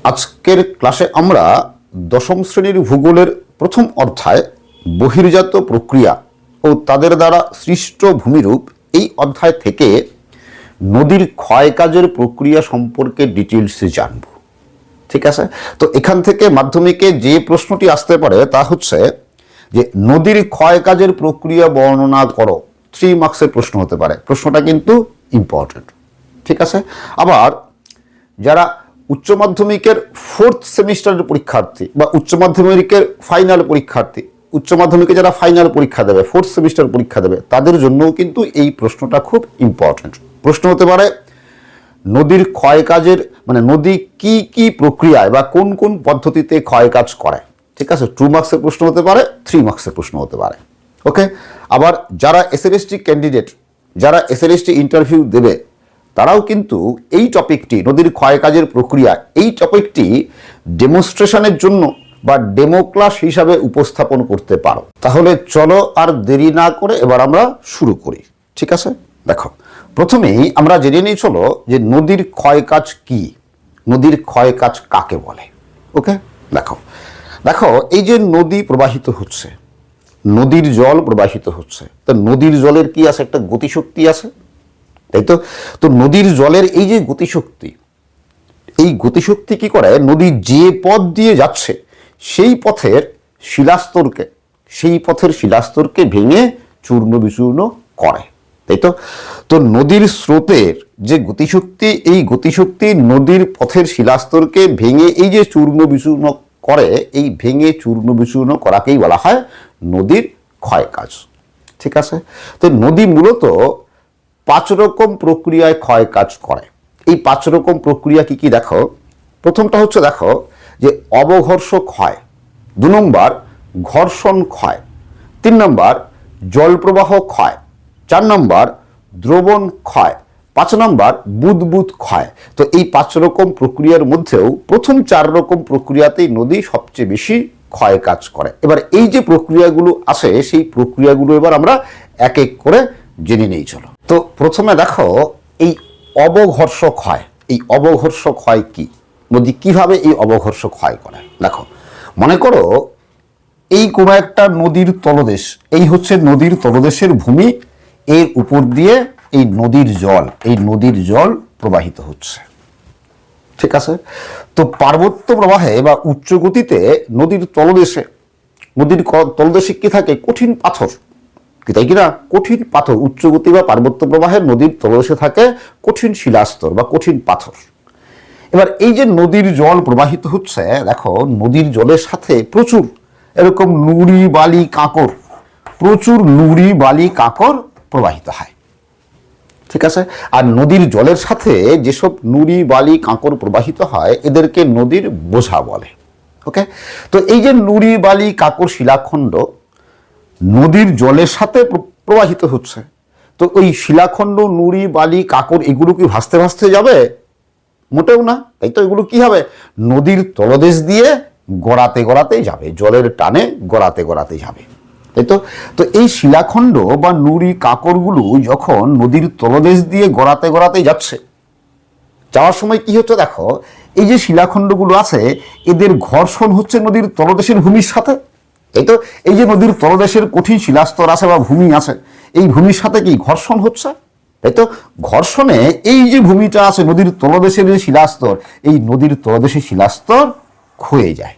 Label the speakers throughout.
Speaker 1: আজকের ক্লাসে আমরা দশম শ্রেণীর ভূগোলের প্রথম অধ্যায় বহির্জাত প্রক্রিয়া ও তাদের দ্বারা সৃষ্ট ভূমিরূপ এই অধ্যায় থেকে নদীর ক্ষয়কাজের প্রক্রিয়া সম্পর্কে ডিটেলসে জানব। ঠিক আছে, তো এখান থেকে মাধ্যমিকে যে প্রশ্নটি আসতে পারে তা হচ্ছে যে নদীর ক্ষয়কাজের প্রক্রিয়া বর্ণনা করো। 3 মার্কসের প্রশ্ন হতে পারে, প্রশ্নটা কিন্তু ইম্পর্টেন্ট। ঠিক আছে, আবার যারা উচ্চ মাধ্যমিকের 4th সেমিস্টারের পরীক্ষার্থী বা উচ্চ মাধ্যমিকের ফাইনাল পরীক্ষার্থী, উচ্চ মাধ্যমিকে যারা ফাইনাল পরীক্ষা দেবে, 4th সেমিস্টার পরীক্ষা দেবে, তাদের জন্যও কিন্তু এই প্রশ্নটা খুব ইম্পর্টেন্ট। প্রশ্ন হতে পারে নদীর ক্ষয়কাজের মানে নদী কি কি প্রক্রিয়ায় বা কোন কোন পদ্ধতিতে ক্ষয়কাজ করে। ঠিক আছে, 2 মার্কসের প্রশ্ন হতে পারে, 3 মার্কসের প্রশ্ন হতে পারে। ওকে, আবার যারা এসএলএসটি ক্যান্ডিডেট, যারা এসএলএসটি ইন্টারভিউ দেবে, তারাও কিন্তু এই টপিকটি নদীর ক্ষয়কাজের প্রক্রিয়া এই টপিকটি ডেমনস্ট্রেশনের জন্য বা ডেমো ক্লাস হিসাবে উপস্থাপন করতে পারো। তাহলে চলো আর দেরি না করে এবার আমরা শুরু করি। ঠিক আছে, দেখো প্রথমেই আমরা জেনে নিই চলো যে নদীর ক্ষয়কাজ কি, নদীর ক্ষয়কাজ কাকে বলে। ওকে, দেখো দেখো এই যে নদী প্রবাহিত হচ্ছে, নদীর জল প্রবাহিত হচ্ছে, তো নদীর জলের কি আছে, একটা গতিশক্তি আছে, তাই তো। তো নদীর জলের এই যে গতিশক্তি, এই গতিশক্তি কি করে, নদী যে পথ দিয়ে যাচ্ছে সেই পথের শিলাস্তরকে ভেঙে চূর্ণ বিচূর্ণ করে, তাই তো। তো নদীর স্রোতের যে গতিশক্তি, এই গতিশক্তি নদীর পথের শিলাস্তরকে ভেঙে এই যে চূর্ণ বিচূর্ণ করে, এই ভেঙে চূর্ণ বিচূর্ণ করাকেই বলা হয় নদীর ক্ষয়কাজ। ঠিক আছে, তো নদী মূলত 5 রকম প্রক্রিয়ায় ক্ষয় কাজ করে। এই 5 রকম প্রক্রিয়া কি কি দেখো। প্রথমটা হচ্ছে দেখো যে অবঘর্ষ ক্ষয়, 2 নম্বর ঘর্ষণ ক্ষয়, 3 নম্বর জলপ্রবাহ ক্ষয়, 4 নম্বর দ্রবণ ক্ষয়, 5 নম্বর বুদবুদ ক্ষয়। তো এই 5 রকম প্রক্রিয়ার মধ্যেও প্রথম 4 রকম প্রক্রিয়াতেই নদী সবচেয়ে বেশি ক্ষয় কাজ করে। এবার এই যে প্রক্রিয়াগুলো আছে সেই প্রক্রিয়াগুলো এবার আমরা এক এক করে জেনে নেই চলো। তো প্রথমে দেখো এই অবঘর্ষ ক্ষয়। এই অবঘর্ষ ক্ষয় কি, নদী কিভাবে এই অবঘর্ষ ক্ষয় করে। দেখো মনে করো এই কোনো একটা নদীর তলদেশ, এই হচ্ছে নদীর তলদেশের ভূমি, এর উপর দিয়ে এই নদীর জল প্রবাহিত হচ্ছে। ঠিক আছে, তো পার্বত্য প্রবাহে বা উচ্চ গতিতে নদীর তলদেশে কি থাকে, কঠিন পাথর, তাই কিনা, কঠিন পাথর। উচ্চ গতি বা পার্বত্য প্রবাহে নদীর তলদেশে থাকে কঠিন শিলাস্তর বা কঠিন পাথর। এবার এই যে নদীর জল প্রবাহিত হচ্ছে, দেখো নদীর জলের সাথে প্রচুর এরকম নুড়ি বালি কাঁকর প্রবাহিত হয়। ঠিক আছে, আর নদীর জলের সাথে যেসব নুড়ি বালি কাঁকর প্রবাহিত হয় এদেরকে নদীর বোঝা বলে। ওকে, তো এই যে নুড়ি বালি কাঁকর শিলাখণ্ড নদীর জলের সাথে প্রবাহিত হচ্ছে, তো ওই শিলাখণ্ড নুড়ি বালি কাঁকর এগুলো কি ভাসতে ভাসতে যাবে? মোটেও না, তাই তো। এগুলো কি হবে, নদীর তলদেশ দিয়ে গড়াতে যাবে, জলের টানে গড়াতে যাবে, তাই তো। তো এই শিলাখণ্ড বা নুড়ি কাঁকরগুলো যখন নদীর তলদেশ দিয়ে গড়াতে যাচ্ছে, যাওয়ার সময় কি হচ্ছে দেখো, এই যে শিলাখণ্ডগুলো আছে এদের ঘর্ষণ হচ্ছে নদীর তলদেশের ভূমির সাথে, তাই তো। এই যে নদীর তলদেশের কঠিন শিলাস্তর আছে বা ভূমি আছে, এই ভূমির সাথে কি ঘর্ষণ হচ্ছে, তাই তো। ঘর্ষণে এই যে ভূমিটা আছে নদীর তলদেশের যে শিলাস্তর, এই নদীর তলদেশের শিলাস্তর ক্ষয়ে যায়।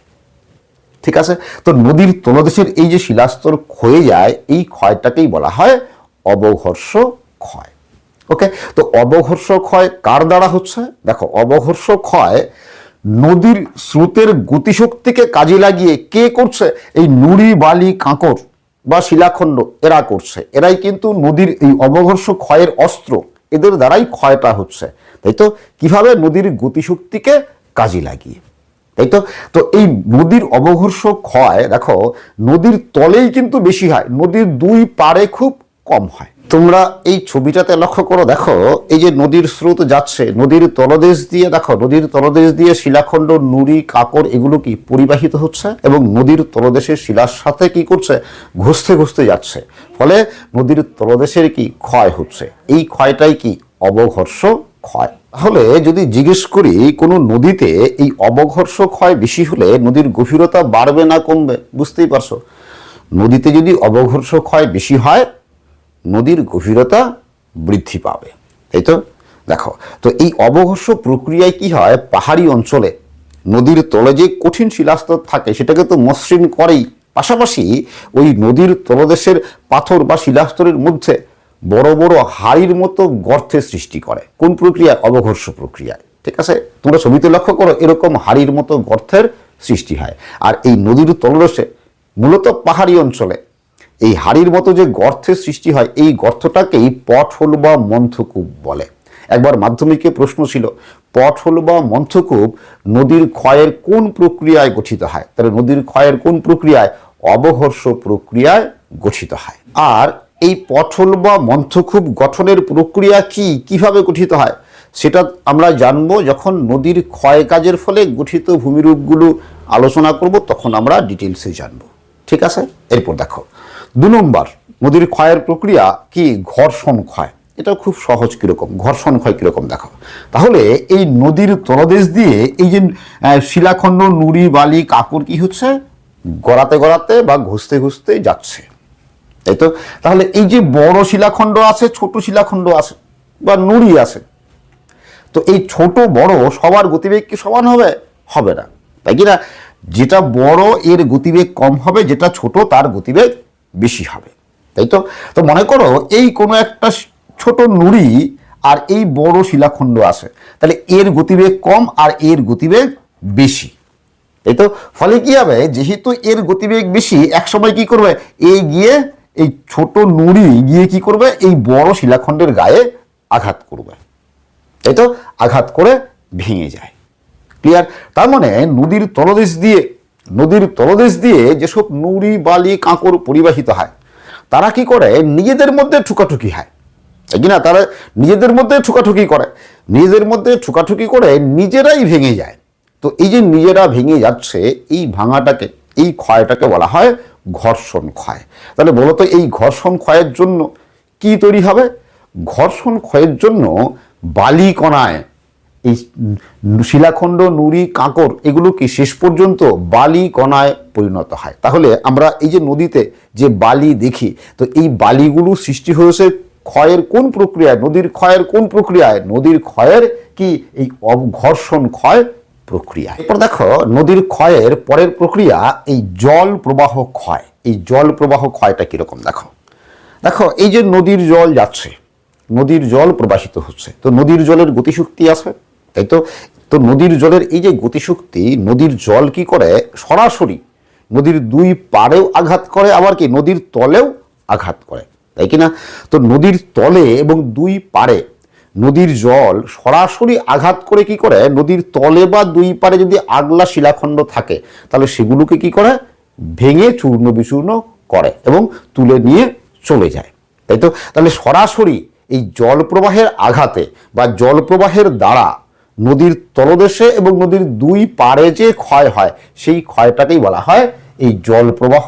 Speaker 1: ঠিক আছে, তো নদীর তলদেশের এই যে শিলাস্তর ক্ষয়ে যায়, এই ক্ষয়টাকেই বলা হয় অবঘর্ষ ক্ষয়। ওকে, তো অবঘর্ষ ক্ষয় কার দ্বারা হচ্ছে, দেখো অবঘর্ষ ক্ষয় নদীর স্রোতের গতিশক্তিকে কাজে লাগিয়ে কে করছে, এই নুড়ি বালি কাঁকর বা শিলাখণ্ড এরা করছে। এরাই কিন্তু নদীর এই অবঘর্ষ ক্ষয়ের অস্ত্র, এদের দ্বারাই ক্ষয়টা হচ্ছে, তাই তো। কিভাবে, নদীর গতিশক্তিকে কাজে লাগিয়ে, তাই তো। তো এই নদীর অবঘর্ষ ক্ষয় দেখো নদীর তলেই কিন্তু বেশি হয়, নদীর 2 পাড়ে খুব কম হয়। তোমরা এই ছবিটাতে লক্ষ্য করো, দেখো এই যে নদীর স্রোত যাচ্ছে নদীর তলদেশ দিয়ে, দেখো নদীর তলদেশ দিয়ে শিলাখণ্ড নুড়ি কাঁকর এগুলো কি পরিবাহিত হচ্ছে এবং নদীর তলদেশের শিলার সাথে কি করছে, ঘষতে যাচ্ছে, ফলে নদীর তলদেশের কি ক্ষয় হচ্ছে। এই ক্ষয়টাই কি অবঘর্ষ ক্ষয়। তাহলে যদি জিজ্ঞেস করি কোনো নদীতে এই অবঘর্ষ ক্ষয় বেশি হলে নদীর গভীরতা বাড়বে না কমবে, বুঝতেই পারছো। নদীতে যদি অবঘর্ষ ক্ষয় বেশি হয় নদীর গভীরতা বৃদ্ধি পাবে, তাই তো। দেখো, তো এই অবঘর্ষ প্রক্রিয়ায় কি হয়, পাহাড়ি অঞ্চলে নদীর তলে যে কঠিন শিলাস্তর থাকে সেটাকে তো মসৃণ করেই, পাশাপাশি ওই নদীর তলদেশের পাথর বা শিলাস্তরের মধ্যে বড় বড় হাড়ির মতো গর্তের সৃষ্টি করে। কোন প্রক্রিয়া? অবঘর্ষ প্রক্রিয়ায়। ঠিক আছে, তোমরা ছবিতে লক্ষ্য করো এরকম হাড়ির মতো গর্তের সৃষ্টি হয়। আর এই নদীর তলদেশে মূলত পাহাড়ি অঞ্চলে এই হাড়ির মতো যে গর্তের সৃষ্টি হয় এই গর্তটাকেই পটহোল বা মন্থকূপ বলে। একবার মাধ্যমিকে প্রশ্ন ছিল পটহোল বা মন্থকূপ নদীর ক্ষয়ের কোন প্রক্রিয়ায় গঠিত হয়? তাহলে নদীর ক্ষয়ের কোন প্রক্রিয়ায়? অবঘর্ষ প্রক্রিয়ায় গঠিত হয়। আর এই পটহোল বা মন্থকূপ গঠনের প্রক্রিয়া কিভাবে গঠিত হয় সেটা আমরা জানবো যখন নদীর ক্ষয় কাজের ফলে গঠিত ভূমিরূপগুলো আলোচনা করব, তখন আমরা ডিটেলসে জানবো। ঠিক আছে, এরপর দেখো 2 নম্বর নদীর ক্ষয়ের প্রক্রিয়া কি? ঘর্ষণ ক্ষয়। এটা খুব সহজ। কিরকম ঘর্ষণ ক্ষয় কিরকম দেখো। তাহলে এই নদীর তলদেশ দিয়ে এই যে শিলাখণ্ড, নুড়ি, বালি, কাঁকর কি হচ্ছে? গড়াতে গড়াতে বা ঘষতে ঘষতে যাচ্ছে, তাই তো। তাহলে এই যে বড় শিলাখণ্ড আছে, ছোট শিলাখণ্ড আছে বা নুড়ি আছে, তো এই ছোট বড় সবার গতিবেগ কি সমান হবে? হবে না, তাই কি না? যেটা বড় এর গতিবেগ কম হবে, যেটা ছোট তার গতিবেগ বেশি হবে, তাই তো। তো মনে করো এই কোনো একটা ছোট নুড়ি আর এই বড় শিলাখণ্ড আছে, তাহলে এর গতিবেগ কম আর এর গতিবেগ বেশি, তাই তো। ফলে কি হবে, যেহেতু এর গতিবেগ বেশি, একসময় কি করবে, এই গিয়ে এই ছোট নুড়ি গিয়ে কি করবে, এই বড় শিলাখণ্ডের গায়ে আঘাত করবে, তাই তো। আঘাত করে ভেঙে যায়। ক্লিয়ার? তার মানে নদীর তলদেশ দিয়ে যেসব নুড়ি, বালি, কাঁকর পরিবাহিত হয় তারা কি করে, নিজেদের মধ্যে ঠুকাঠুকি হয়, তাই কিনা? তারা নিজেদের মধ্যে ঠুকাঠুকি করে নিজেরাই ভেঙে যায়। তো এই যে নিজেরা ভেঙে যাচ্ছে, এই ভাঙাটাকে, এই ক্ষয়টাকে বলা হয় ঘর্ষণ ক্ষয়। তাহলে বলতো এই ঘর্ষণ ক্ষয়ের জন্য কি তৈরি হবে? ঘর্ষণ ক্ষয়ের জন্য বালি কণায় এই শিলাখণ্ড, নুড়ি, কাঁকর এগুলো কি শেষ পর্যন্ত বালি কণায় পরিণত হয়। তাহলে আমরা এই যে নদীতে যে বালি দেখি, তো এই বালিগুলো সৃষ্টি হয়েছে ক্ষয়ের কোন প্রক্রিয়ায়? নদীর ক্ষয়ের কোন প্রক্রিয়ায়? নদীর ক্ষয়ের কি? এই ঘর্ষণ ক্ষয় প্রক্রিয়া। এরপর দেখো নদীর ক্ষয়ের পরের প্রক্রিয়া এই জল প্রবাহ ক্ষয়। এই জল প্রবাহ ক্ষয়টা কিরকম দেখো। দেখো এই যে নদীর জল যাচ্ছে, নদীর জল প্রবাহিত হচ্ছে, তো নদীর জলের গতিশক্তি আছে, তাই তো। তো নদীর জলের এই যে গতিশক্তি, নদীর জল কি করে, সরাসরি নদীর 2 পাড়েও আঘাত করে, আবার কি নদীর তলেও আঘাত করে, তাই কি না? তো নদীর তলে এবং 2 পাড়ে নদীর জল সরাসরি আঘাত করে কি করে, নদীর তলে বা 2 পাড়ে যদি আগলা শিলাখণ্ড থাকে তাহলে সেগুলোকে কি করে, ভেঙে চূর্ণ বিচূর্ণ করে এবং তুলে নিয়ে চলে যায়, তাই তো। তাহলে সরাসরি এই জলপ্রবাহের আঘাতে বা জলপ্রবাহের দ্বারা নদীর তলদেশে এবং নদীর 2 পাড়ে যে ক্ষয় হয় সেই ক্ষয়টাকেই বলা হয় এই জলপ্রবাহ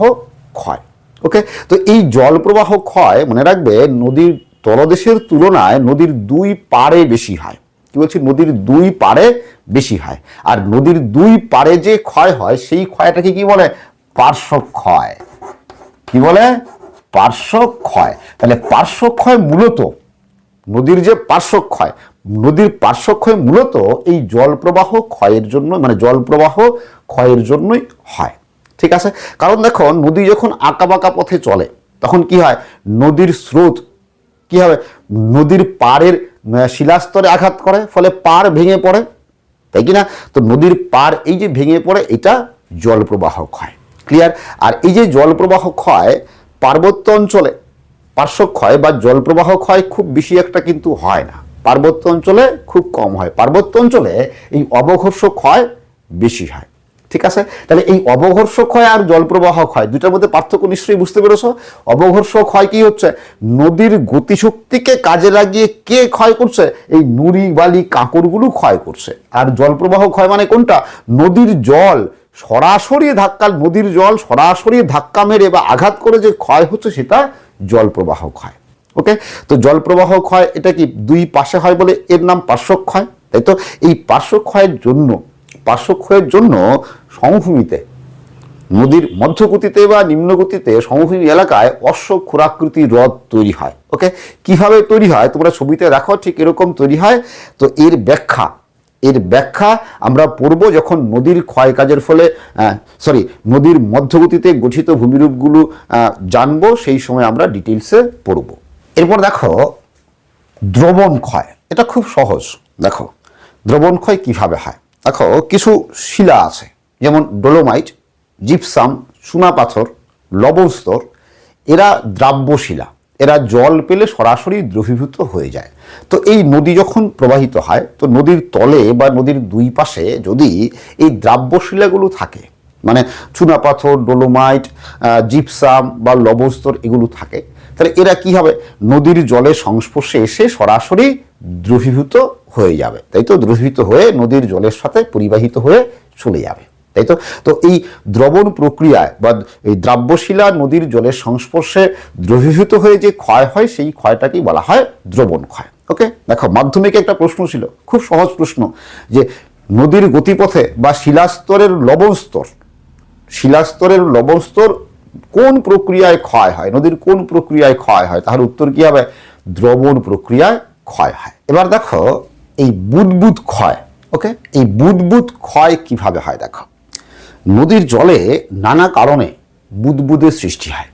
Speaker 1: ক্ষয়। ওকে, তো এই জলপ্রবাহ ক্ষয় মনে রাখবে নদীর তলদেশের তুলনায় নদীর 2 পাড়ে বেশি হয়। কি বলছি? নদীর 2 পাড়ে বেশি হয়। আর নদীর 2 পাড়ে যে ক্ষয় হয় সেই ক্ষয়টাকে কি বলে? পার্শ্ব ক্ষয়। কি বলে? পার্শ্ব ক্ষয়। তাহলে পার্শ্ব ক্ষয় মূলত নদীর যে পার্শ্বক্ষয়, নদীর পার্শ্বক্ষয় মূলত এই জলপ্রবাহ ক্ষয়ের জন্য, মানে জলপ্রবাহ ক্ষয়ের জন্যই হয়। ঠিক আছে, কারণ দেখো নদী যখন আঁকাবাঁকা পথে চলে তখন কি হয়, নদীর স্রোত কি হবে, নদীর পাড়ের শিলাস্তরে আঘাত করে, ফলে পাড় ভেঙে পড়ে, তাই কি না? তো নদীর পাড় এই যে ভেঙে পড়ে, এটা জলপ্রবাহ ক্ষয়। ক্লিয়ার? আর এই যে জলপ্রবাহ ক্ষয় পার্বত্য অঞ্চলে পার্শ্বক্ষয় বা জলপ্রবাহ ক্ষয় খুব বেশি একটা কিন্তু হয় না, পার্বত্য অঞ্চলে খুব কম হয়। পার্বত্য অঞ্চলে এই অবঘর্ষ ক্ষয় বেশি হয়। ঠিক আছে, তাহলে এই অবঘর্ষ ক্ষয় আর জলপ্রবাহ ক্ষয় দুটার মধ্যে পার্থক্য নিশ্চয়ই বুঝতে পেরেছো। অবঘর্ষ ক্ষয় কি হচ্ছে, নদীর গতিশক্তিকে কাজে লাগিয়ে কে ক্ষয় করছে, এই নুড়ি, বালি, কাঁকরগুলো ক্ষয় করছে। আর জলপ্রবাহ ক্ষয় মানে কোনটা, নদীর জল সরাসরি ধাক্কা মেরে বা আঘাত করে যে ক্ষয় হচ্ছে সেটা জলপ্রবাহ ক্ষয়। ওকে, তো জলপ্রবাহ ক্ষয় এটা কি 2 পাশে হয় বলে এর নাম পার্শ্বক্ষয়। তাই তো এই পার্শ্বক্ষয়ের জন্য সমভূমিতে, নদীর মধ্যগতিতে বা নিম্নগতিতে সমভূমি এলাকায় অশ্বক্ষুরাকৃতি হ্রদ তৈরি হয়। ওকে, কিভাবে তৈরি হয় তোমরা ছবিতে দেখো, ঠিক এরকম তৈরি হয়। তো এর ব্যাখ্যা আমরা পড়ব যখন নদীর ক্ষয় কাজের ফলে নদীর মধ্যগতিতে গঠিত ভূমিরূপগুলো জানবো, সেই সময় আমরা ডিটেলসে পড়ব। এরপর দেখো দ্রবণ ক্ষয়, এটা খুব সহজ। দেখো দ্রবণ ক্ষয় কিভাবে হয়। দেখো কিছু শিলা আছে, যেমন ডোলোমাইট, জিপসাম, চুনাপাথর, লবণস্তর, এরা দ্রাব্য শিলা, এরা জল পেলে সরাসরি দ্রবীভূত হয়ে যায়। তো এই নদী যখন প্রবাহিত হয়, তো নদীর তলে বা নদীর দুই পাশে যদি এই দ্রাব্য শিলাগুলো থাকে, মানে চুনাপাথর, ডোলোমাইট, জিপসাম বা লবণস্তর এগুলো থাকে, তাহলে এরা কি হবে, নদীর জলের সংস্পর্শে এসে সরাসরি দ্রবীভূত হয়ে যাবে। তাই তো, দ্রবীভূত হয়ে নদীর জলের সাথে পরিবাহিত হয়ে চলে যাবে। তাই তো, তো এই দ্রবণ প্রক্রিয়ায় বা এই দ্রাব্যশিলা নদীর জলের সংস্পর্শে দ্রবীভূত হয়ে যে ক্ষয় হয়, সেই ক্ষয়টাকেই বলা হয় দ্রবণ ক্ষয়। ওকে, দেখো মাধ্যমিকে একটা প্রশ্ন ছিল, খুব সহজ প্রশ্ন, যে নদীর গতিপথে বা শিলাস্তরের লবণ স্তর কোন প্রক্রিয়ায় ক্ষয় হয়, নদীর কোন প্রক্রিয়ায় ক্ষয় হয়, তাহলে উত্তর কি হবে, দ্রবণ প্রক্রিয়ায় ক্ষয় হয়। এবার দেখো এই বুদবুদ ক্ষয়। ওকে, এই বুদবুদ ক্ষয় কিভাবে হয়। দেখো নদীর জলে নানা কারণে বুদবুদের সৃষ্টি হয়।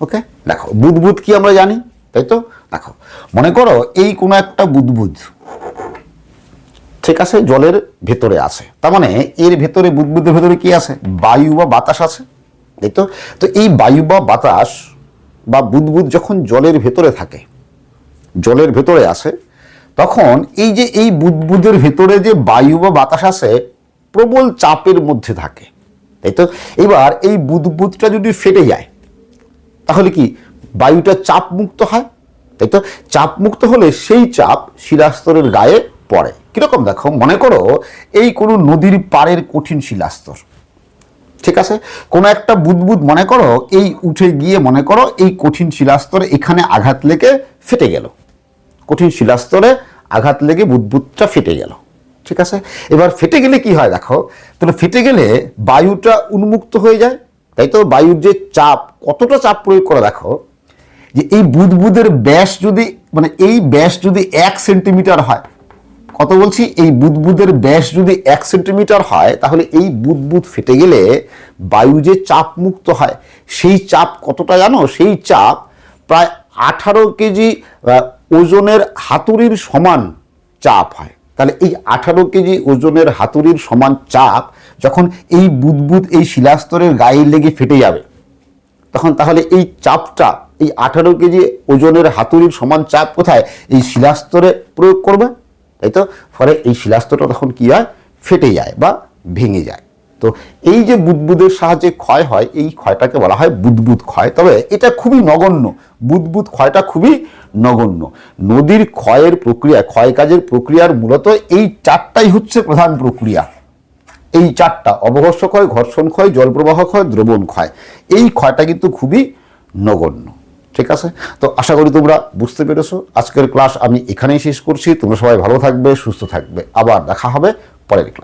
Speaker 1: ওকে, দেখো বুদবুদ কি আমরা জানি, তাই তো। দেখো মনে করো এই কোনো একটা বুদবুদ, ঠিক আছে, জলের ভেতরে আছে, তার মানে এর ভেতরে, বুদবুদের ভেতরে কি আছে, বায়ু বা বাতাস আছে, তাই তো। তো এই বায়ু বা বাতাস বা বুদবুদ যখন জলের ভেতরে থাকে, জলের ভেতরে আসে, তখন এই যে এই বুদবুদের ভেতরে যে বায়ু বা বাতাস আছে, প্রবল চাপের মধ্যে থাকে, তাই তো। এবার এই বুদবুদটা যদি ফেটে যায়, তাহলে কি বায়ুটা চাপ মুক্ত হয়, তাই তো। চাপ মুক্ত হলে সেই চাপ শিলাস্তরের গায়ে পড়ে। কিরকম, দেখো মনে করো এই কোনো নদীর পাড়ের কঠিন শিলাস্তর, ঠিক আছে, কোনো একটা বুদবুদ মনে করো এই উঠে গিয়ে, মনে করো এই কঠিন শিলাস্তরে এখানে আঘাত লেগে ফেটে গেল, কঠিন শিলাস্তরে আঘাত লেগে বুদবুদটা ফেটে গেল, ঠিক আছে। এবার ফেটে গেলে কি হয়, দেখো তাহলে ফেটে গেলে বায়ুটা উন্মুক্ত হয়ে যায়, তাই তো। বায়ুর যে চাপ, কতটা চাপ প্রয়োগ করে, দেখো যে এই বুদবুদের ব্যাস যদি, মানে এই ব্যাস যদি 1 সেন্টিমিটার হয়, কত বলছি, এই বুদবুদের ব্যাস যদি 1 সেন্টিমিটার হয়, তাহলে এই বুদবুদ ফেটে গেলে বায়ু যে চাপ মুক্ত হয়, সেই চাপ কতটা জানো, সেই চাপ প্রায় 18 কেজি ওজনের হাতুড়ির সমান চাপ হয়। তাহলে এই 18 কেজি ওজনের হাতুড়ির সমান চাপ যখন এই বুদবুদ এই শিলাস্তরের গায়ে লেগে ফেটে যাবে, তখন তাহলে এই চাপটা, এই 18 কেজি ওজনের হাতুড়ির সমান চাপ কোথায়, এই শিলাস্তরে প্রয়োগ করবে, তাই তো। ফলে এই শিলাস্তরটা তখন কি হয়, ফেটে যায় বা ভেঙে যায়। তো এই যে বুদবুদের সাহায্যে ক্ষয় হয়, এই ক্ষয়টাকে বলা হয় বুদবুদ ক্ষয়। তবে এটা খুবই নগণ্য, বুদবুদ ক্ষয়টা খুবই নগণ্য। নদীর ক্ষয়ের প্রক্রিয়া, ক্ষয় কাজের প্রক্রিয়ার মূলত এই 4টাই হচ্ছে প্রধান প্রক্রিয়া। এই 4টা, অবঘর্ষ ক্ষয়, ঘর্ষণ ক্ষয়, জলপ্রবাহ ক্ষয়, দ্রবণ ক্ষয়, এই ক্ষয়টা কিন্তু খুবই নগণ্য, ঠিক আছে। তো আশা করি তোমরা বুঝতে পেরেছো। আজকের ক্লাস আমি এখানেই শেষ করছি। তোমরা সবাই ভালো থাকবে, সুস্থ থাকবে, আবার দেখা হবে পরের ক্লাস।